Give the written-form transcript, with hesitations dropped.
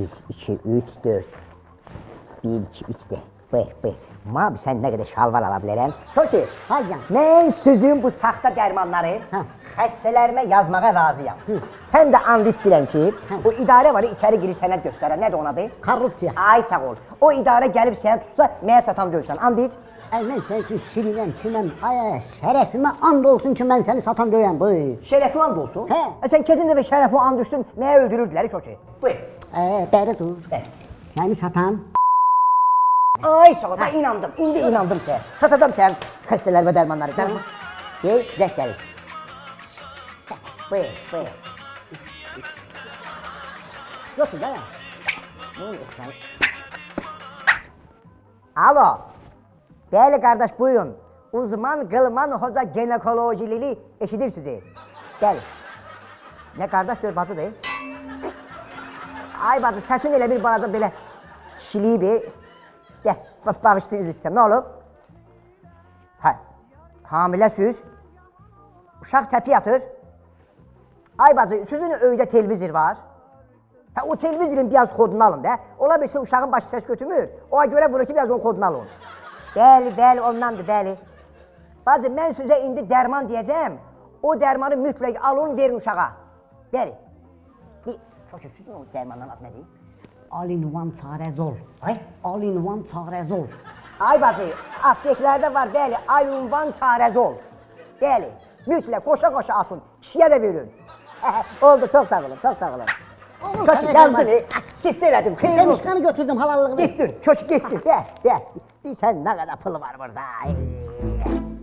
1, 2, 3, 4. 1, 2, 3 de. Buyur. Abi sen nə qədər şalvar ala bilərəm? Çok iyi. Hacım. Mən sözüm bu saxta dərmanları xəstələrimə yazmağa razıyam. Sən də and içdirəm ki, o idarə var, içəri girir sənət göstərər. Nədir onun adı? Korrupsiya. Ay sağ ol. O idarə gəlib səni tutsa, mənə satan döysən. And iç. Mən sənin üçün şirinəm, kiməm, şərəfimə and olsun ki, mən səni satan döyəm, buyur. Şərəfi and olsun? Hə. Sən keçin dəfə şərəfi and düşdün, nəyə öldürürdülər çok iyi. Buyur. Bəri dur. Səni satan. Ay sağ ol, ben inandım. İndi inandım sənə. Satacağım sən xəstələrə dərmanları. Sən zəng gəlir. Buyur. Yoxdur da. Alo. Bəli qardaş, buyurun. Uzman Qılman Hoca ginekolojiliği eşidir sizi. Gəl. Nə qardaş gör bacıdır? Ay bacı, səsin elə bir balaca belə şiliyib. Gəl, bağışlayın üzr istəyəm, nə olub? Hamiləsiz. Uşaq təpi yatır. Ay bacı, sizin öydə televizor var. O televizorin biraz kodunu alın da. Ola bilsin uşağın başı səs götürmür. Ona görə vurur ki, biraz onun kodunu alın. Bəli, ondandır, bəli. Bacı, mən sizə indi dərman deyəcəm. O dərmanı mütləq alın, verin uşağa. Bəli. Çok sizin o dərmanların adı nədir? All-in-one çarəzol. Ay? All-in-one çarəzol. Ay bacı, apteklərdə var, bəli, all-in-one çarəzol. Bəli, mütləq, qoşa atın, kişiyə də verin. Oldu, çox sağ olun. Köçük yazdın, siftə elədim, xeyir olsun. Semişkanı götürdüm, halallığını. Getdin, köçük getdin, bir sən nə qədər pul var burada.